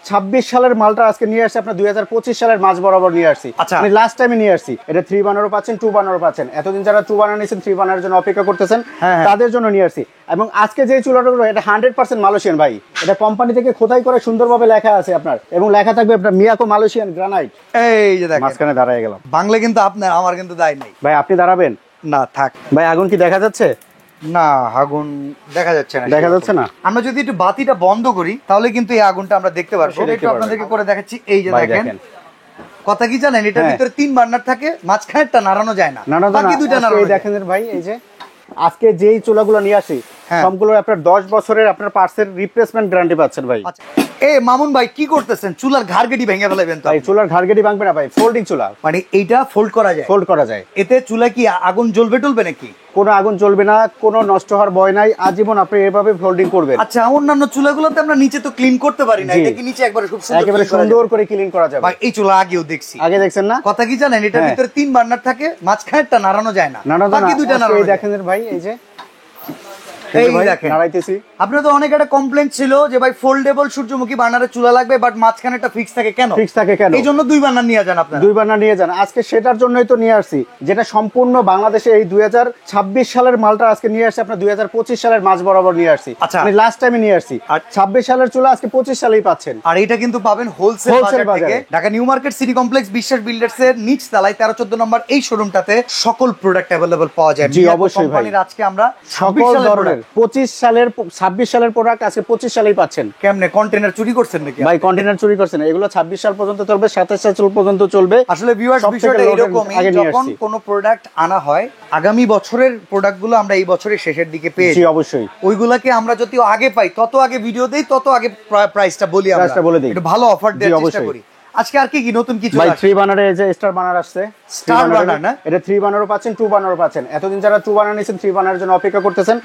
2026 সালের মালটা আজকে নিয়ে আসছি আপনার 2025 সালের মাঝ বরাবর নিয়ে আসছি। আমি লাস্ট টাইমে নিয়ে আসছি। এটা 3 বানারও পাচ্ছেন, 2 বানারও পাচ্ছেন। এতদিন যারা 2 বানার নিয়েছেন, 3 বানার জন্য অপেক্ষা করতেছেন, তাদের জন্য নিয়ে আসছি। এবং আজকে যে চুলাগুলো এটা 100% মালয়েশিয়ান ভাই। এটা কোম্পানি থেকে খোদাই করে সুন্দরভাবে লেখা আছে আপনার, এবং লেখা থাকবে আপনার মিয়াকো মালয়েশিয়ান গ্রানাইট। এই যে দেখেন মাঝখানে দাঁড়ায় গেলাম। বাংলা কিন্তু আপনার, আমার কিন্তু দায় নাই ভাই। আপনি দাঁড়াবেন না, থাক ভাই। আগুন কি দেখা যাচ্ছে? না, আগুন দেখা যাচ্ছে না। দেখা যাচ্ছে না। আমরা যদি একটু বাতিটা বন্ধ করি তাহলে কিন্তু এই আগুনটা আমরা দেখতে পারবো। একটু আপনাদেরকে করে দেখাচ্ছি। এই যে দেখেন, কথা কি জানেন, এটার ভিতরে 3 বার্নার থাকে, মাঝখানেরটা নাড়ানো যায় না, বাকি দুইটা নাড়ানো যায়। দেখেন ভাই, এই যে আজকে যেই চুলাগুলো নিয়ে আসি সবগুলো আপনার 10 বছরের আপনার পার্টসের রিপ্লেসমেন্ট গ্যারান্টি পাচ্ছেন ভাই। এ মামুন ভাই, কি করতেছেন? চুলার ঘাড়গেটি ভেঙে ফেলাবেন তো? ভাই চুলার ঘাড়গেটি ভাঙবে না ভাই, ফোল্ডিং চুলা। মানে এইটা ফোল্ড করা যায়? ফোল্ড করা যায়। এতে চুলা কি আগুন জ্বলবে টলবে নাকি? কোনো আগুন জ্বলবে না, কোনো নষ্ট হওয়ার ভয় নাই। আজীবন আপনি এভাবে ফোল্ডিং করবেন। আচ্ছা, অন্যান্য চুলাগুলোতে আমরা নিচে তো ক্লিন করতে পারি না, এটা কি নিচে একবারে খুব সুন্দর একেবারে সুন্দর করে ক্লিন করা যাবে ভাই। এই চুলা আগেও দেখছি। আগে দেখছেন না? কথা কি জানেন, এটার ভিতরে 3 বার্নার থাকে, মাঝখানেরটা নাড়ানো যায় না, বাকি দুইটা নাড়ানো যায়। দেখেন ভাই, এই যে এই দেখেন নাড়াইতেছি। আপনার তো অনেক একটা কমপ্লেইন ছিল যে ভাই ফোল্ডেবল সূর্যমুখী বার্নারের চুলা লাগবে, বাট মাঝখানেটা ফিক্স থাকে কেন? ফিক্স থাকে কেন? এইজন্য 2 বার্নার নিয়ে যান আপনারা। 2 বার্নার নিয়ে যান। আজকে সেটার জন্যই তো নিয়ে আসছি, যেটা সম্পূর্ণ বাংলাদেশে এই 2026 সালের মালটা আজকে নিয়ে আসছি আপনার 2025 সালের মাঝ বরাবর নিয়ে আসছি। আমি লাস্ট টাইমে নিয়ে আসছি। আর 26 সালের চুলা আজকে 25 সালেই পাচ্ছেন। আর এটা কিন্তু পাবেন হোলসেল বাজার থেকে। Dhaka new market city complex বিশ্বাস বিল্ডার্স এর নিচ তলায় 13-14 নম্বর এই শোরুমটাতে সকল প্রোডাক্ট अवेलेबल পাওয়া যায়। জি অবশ্যই ভাই। আজকে আমরা সকল ধরনের 25 সালের 26 সালের প্রোডাক্ট আজকে 25 সালেই পাচ্ছেন। কেমনে কন্টেনার চুরি করছেন নাকি ভাই? কন্টেনার চুরি করছেন? এগুলো 26 সাল পর্যন্ত চলবে, 27 সাল পর্যন্ত চলবে। আসলে ভিউয়ার্স, বিষয়টা এরকমই, যখন কোনো প্রোডাক্ট আনা হয় আগামী বছরের প্রোডাক্টগুলো আমরা এই বছরের শেষের দিকে পেয়ে যাই। অবশ্যই ওইগুলাকে আমরা যত আগে পাই তত আগে ভিডিও দেই, তত আগে প্রাইসটা বলি, আমরা একটু ভালো অফার দেওয়ার চেষ্টা করি। আজকে আর কি নতুন কিছু ভাই? 3 বানারে এই যে স্টার বানার আসছে। স্টার বানার না, এটা 3 বানারও পাচ্ছেন, 2 বানারও পাচ্ছেন। এতদিন যারা 2 বানার নিয়েছেন, 3 বানার জন্য অপেক্ষা করতেছেন,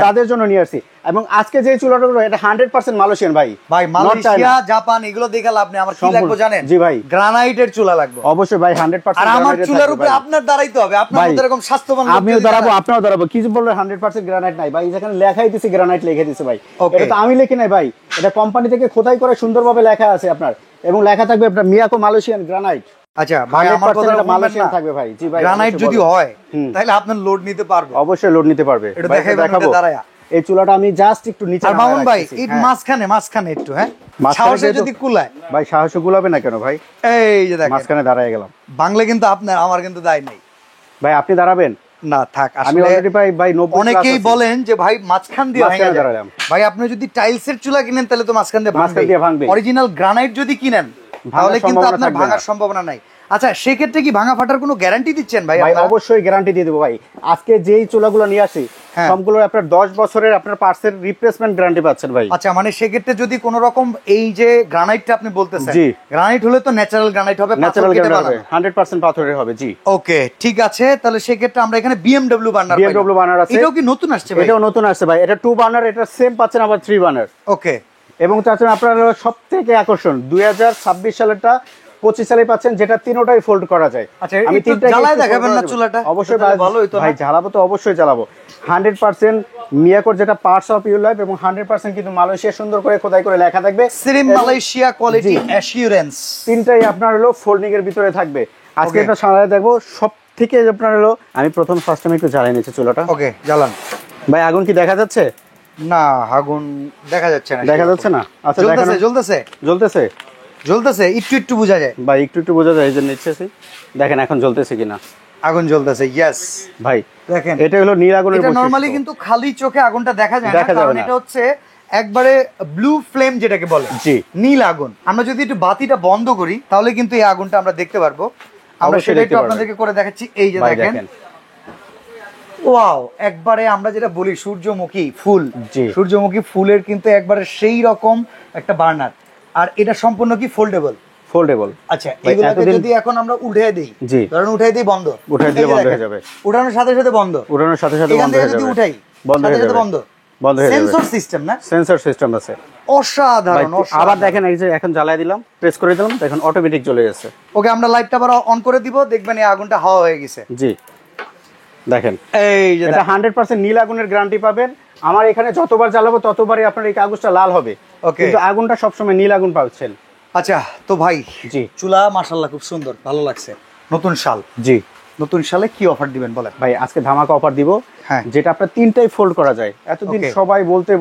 তাদের জন্য নিয়ে আসছি। এবং আজকে যে চুলাগুলো এটা 100% মালয়েশিয়ান ভাই। ভাই মালয়েশিয়া, জাপান এগুলো দেখে লাভ নেই। আমার কি লাগবে জানেন? জি ভাই, গ্রানাইটের চুলা লাগবে অবশ্যই ভাই। 100%। আর আমার চুলার উপরে আপনার দাঁড়াইতে হবে। আপনার মতো এরকম স্বাস্থ্যবান লোক আমিও দাঁড়াবো, আপনিও দাঁড়াবো। কিছু বললে 100% গ্রানাইট নাই ভাই। যেখানে লেখাই দিছে গ্রানাইট লিখে দিছে ভাই। এটা তো আমি লিখি নাই ভাই, এটা কোম্পানি থেকে খোদাই করে সুন্দরভাবে লেখা আছে আপনার, এবং লেখা থাকবে আপনার মিয়াকো মালয়েশিয়ান গ্রানাইট। আচ্ছা ভাই, আমার কথা মালয়েশিয়ান থাকবে ভাই। জি ভাই, গ্রানাইট যদি হয় তাহলে আপনার লোড নিতে পারবে? অবশ্যই লোড নিতে পারবে। এটা দেখাবো দাঁড়ায়া। এই চুলাটা আমি জাস্ট একটু নিচে আর মামুন ভাই, এই মাঝখানে একটু সাহসে যদি কুলায় ভাই। সাহসে কুলাবে না কেন ভাই? এই যে দেখেন মাঝখানে দাঁড়ায় গেলাম। বাংলা কিন্তু আপনার, আমার কিন্তু দায় নাই ভাই। আপনি দাঁড়াবেন না, থাক। আমি অলরেডি ভাই 90। অনেকেই বলেন যে ভাই মাঝখান দিয়ে দাঁড়ালাম। ভাই আপনি যদি টাইলসের চুলা কিনেন তাহলে তো মাঝখান দিয়ে ভাঙবে। অরিজিনাল গ্রানাইট যদি কিনেন তাহলে কিন্তু আপনার ভাঙার সম্ভাবনা নাই। আচ্ছা, সেক্ষেত্রে কি ভাঙা ফাটার কোনো গ্যারান্টি দিচ্ছেন ভাই? ভাই অবশ্যই গ্যারান্টি দিয়ে দেবো ভাই। আজকে যেই চুলাগুলো নিয়ে আসি সবগুলো আপনার 10 বছরের আপনার পার্টসের রিপ্লেসমেন্ট গ্যারান্টি পাচ্ছেন ভাই। আচ্ছা, মানে সেক্ষেত্রে যদি কোনো রকম এই যে গ্রানাইটটা আপনি বলতেছেন, গ্রানাইট হলে তো ন্যাচারাল গ্রানাইট হবে, ন্যাচারাল গ্রানাইট হবে, 100% পাথরের হবে। জি ওকে, ঠিক আছে। তাহলে সেক্ষেত্রে আমরা এখানে BMW বার্নার আছে। এটাও কি নতুন আসছে ভাই? এটাও নতুন আসছে ভাই। এটা 2 বার্নার, এটা সেম পাচ্ছেন আবার 3 বার্নার। ওকে। এবং তাছাড়া আপনার সবথেকে আকর্ষণ 2026 সালেরটা 25 সালে পাচ্ছেন, যেটা তিনটাই ফোল্ড করা যায়। আচ্ছা, আমি তিনটা জ্বালায় দেখাবেন না চুলাটা? অবশ্যই ভালো হইতো ভাই। জ্বালাবো তো অবশ্যই জ্বালাবো। 100% মিয়াকোর যেটা পার্টস অফ ইউর লাইফ, এবং 100% কিন্তু মালয়েশিয়া সুন্দর করে খোদাই করে লেখা থাকবে, সিরিম মালয়েশিয়া কোয়ালিটি অ্যাসিউরেন্স। তিনটাই আপনার হলো ফোল্ডিং এর ভিতরে থাকবে। আজকে এটা সারায় দেখবো। সব থেকে আপনার হলো আমি ফার্স্ট টাইম একটু জ্বালিয়ে নিচ্ছি চুলাটা। ওকে, জ্বালান ভাই। আগুন কি দেখা যাচ্ছে? না, আগুন দেখা যাচ্ছে না। দেখা যাচ্ছে না? আচ্ছা, জ্বলতেছে একটু বোঝা যায় ভাই। একটু বোঝা যায়, এই জন্য নিচ্ছি। দেখেন এখন জ্বলতেছে কিনা। আগুন জ্বলতেছে। ইয়েস ভাই, দেখেন এটা হলো নীল আগুনের বৈশিষ্ট্য। এটা নরমালি কিন্তু খালি চোখে আগুনটা দেখা যায় না, কারণ এটা হচ্ছে একবারে ব্লু ফ্লেম যেটাকে বলে। জি, নীল আগুন। আমরা যদি একটু বাতিটা বন্ধ করি তাহলে কিন্তু এই আগুনটা আমরা দেখতে পারবো। আমরা সেটা একটু আপনাদেরকে করে দেখাচ্ছি। এই যে দেখেন, ওয়াও, একবারে আমরা যেটা বলি সূর্যমুখী ফুল, সূর্যমুখী ফুলের কিন্তু একবারে সেই রকম একটা বার্নার। আর এটা সম্পূর্ণ কি ফোল্ডেবল? আচ্ছা, এগুলোকে যদি এখন আমরা উঠিয়ে দেই, ধরুন উঠিয়ে দেই, বন্ধ হয়ে যাবে। উঠানোর সাথে সাথে বন্ধ, এখান থেকে যদি উঠাই সাথে সাথে বন্ধ হয়ে যাবে। সেন্সর সিস্টেম না? সেন্সর সিস্টেম আছে। অসাধারণ। আবার দেখেন, এই যে এখন জ্বালিয়ে দিলাম, প্রেস করে দিলাম, দেখেন অটোমেটিক জ্বলে গেছে। ওকে, আমরা লাইটটা আবার অন করে দিব, দেখবেন এই আগুনটা হাওয়া হয়ে গেছে। জি দেখেন, এই যে এটা 100% নীল আগুনের গ্যারান্টি পাবেন। আমার এখানে যতবার জ্বালাবো ততবারই আপনার এই কাগজটা লাল হবে, কিন্তু আগুনটা সবসময় নীল আগুন পাচ্ছেন। আচ্ছা তো ভাই, জি চুলা মাশাআল্লাহ খুব সুন্দর, ভালো লাগছে। নতুন শাল, জি নতুন শালে কি অফার দিবেন বলেন ভাই। আজকে ধামাকা অফার দিব, হ্যাঁ যেটা আপনার তিনটাই ফোল্ড করা যায়। এতদিন সবাই বলতে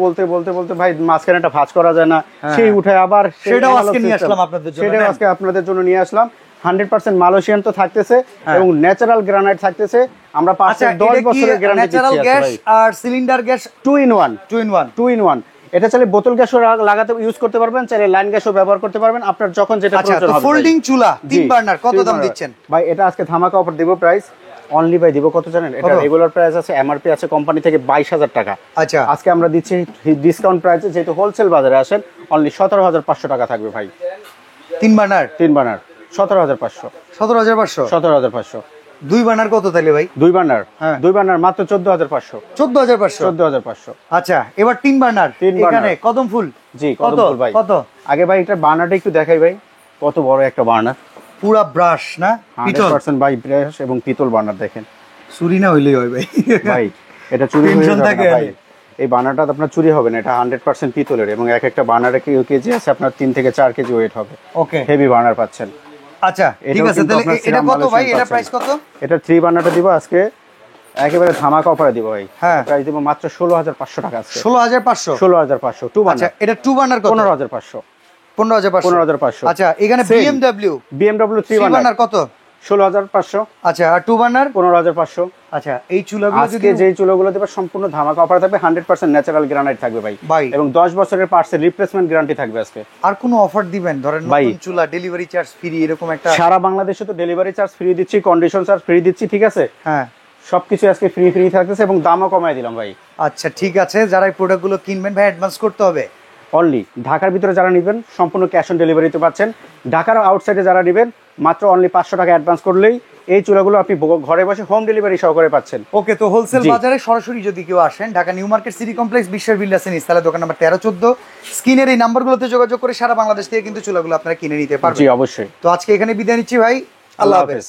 ভাই মাঝখানে একটা ভাঁজ করা যায় না, সেই উঠে আবার সেটাও আজকে নিয়ে আসলাম আপনাদের জন্য। সেটাও আজকে আপনাদের জন্য নিয়ে আসলাম। 100% মালয়েশিয়ান তো থাকতেছে এবং ন্যাচারাল গ্রানাইট থাকতেছে। আমরা 5 থেকে 10 বছরের গ্যারান্টি দিচ্ছি। ন্যাচারাল গ্যাস আর সিলিন্ডার গ্যাস 2 in 1, 2 in 1। এটা চাইলে বোতল গ্যাসও লাগাতে ইউজ করতে পারবেন, চাইলে লাইন গ্যাসও ব্যবহার করতে পারবেন, আপনার যখন যেটা প্রয়োজন হবে। ফোল্ডিং চুলা 3 বার্নার কত দাম দিচ্ছেন ভাই? এটা আজকে ধামাকা অফার দিব, প্রাইস অনলি ভাই দিব কত জানেন? এটা রেগুলার প্রাইস আছে, এমআরপি আছে কোম্পানি থেকে 22,000 টাকা। আচ্ছা আজকে আমরা দিচ্ছি ডিসকাউন্ট প্রাইসে, যেহেতু হোলসেল বাজারে আসেন, অনলি 17,500 টাকা থাকবে ভাই। 3 বার্নার 17,500 17,500 17,500। 2 বার্নার কত তাইলে ভাই? 2 বার্নার মাত্র 14,500 14,500 14,500। আচ্ছা এবার 3 বার্নার, এখানে কদম ফুল। জি কদম ফুল ভাই। কত? আগে ভাই এটা বার্নারটা একটু দেখাই ভাই, কত বড় একটা বার্নার, পুরা ব্রাশ না পিতল? 100% ভাই ব্রাশ এবং পিতল বার্নার দেখেন। চুরি না হইলেই হয় ভাই। ভাই এটা চুরি হয়ে টেনশন যাবে থাকে না ভাই, এই বার্নারটা আপনার চুরি হবে না। এটা 100% পিতলের এবং এক একটা বার্নারে কেজি আছে আপনার 3 থেকে 4 কেজি ওয়েট হবে। ওকে, হেভি বার্নার পাচ্ছেন। আচ্ছা ঠিক আছে, তাহলে এটা কত ভাই? এটা প্রাইস কত? এটা 3 বার্নারটা দিব আজকে একেবারে ধামাকা অফারে দিব ভাই। হ্যাঁ প্রাইস দিব মাত্র 16,500 টাকা আজকে। 16,500 16,500 2 বার্নার। আচ্ছা এটা 2 বার্নার কত? 15,500 15,500। আচ্ছা এখানে BMW 3 বার্নার কত? 16,500। আচ্ছা আর 2 বার্নার 15,500। আচ্ছা এই চুলাগুলো আজকে যে চুলাগুলো দেবে সম্পূর্ণ ধামাকা অফার থাকবে, 100% ন্যাচারাল গ্রানাইট থাকবে ভাই, ভাই এবং 10 বছরের পার্টসের রিপ্লেসমেন্ট গ্যারান্টি থাকবে আজকে। আর কোনো অফার দিবেন? ধরেন নতুন চুলা ডেলিভারি চার্জ ফ্রি, এরকম একটা। সারা বাংলাদেশে তো ডেলিভারি চার্জ ফ্রি দিচ্ছি, কন্ডিশন চার্জ ফ্রি দিচ্ছি, ঠিক আছে? হ্যাঁ সবকিছু আজকে ফ্রি থাকতেছে এবং দামও কমায় দিলাম ভাই। আচ্ছা ঠিক আছে, যারা এই প্রোডাক্টগুলো কিনবেন ভাই অ্যাডভান্স করতে হবে? অনলি ঢাকার ভিতরে যারা নেবেন সম্পূর্ণ ক্যাশ অন ডেলিভারিতে পাচ্ছেন। ঢাকার আউটসাইডে যারা নেবেন মাত্র অনলি 500 টাকা অ্যাডভান্স করলেই এই চুলাগুলো আপনি ঘরে বসে হোম ডেলিভারি সহকারে পাচ্ছেন। ওকে, তো হোলসেল বাজারে সরাসরি যদি কেউ আসেন, Dhaka new market city complex বিশ্বের বিল্ডার্স এর নিচতলা দোকান নাম্বার 13-14, স্ক্রিনের এই নাম্বারগুলোতে যোগাযোগ করে সারা বাংলাদেশ থেকে কিন্তু চুলাগুলো আপনারা কিনে নিতে পারবেন। জি অবশ্যই। তো আজকে এখানে বিদায় নিচ্ছি ভাই, আল্লাহ হাফেজ।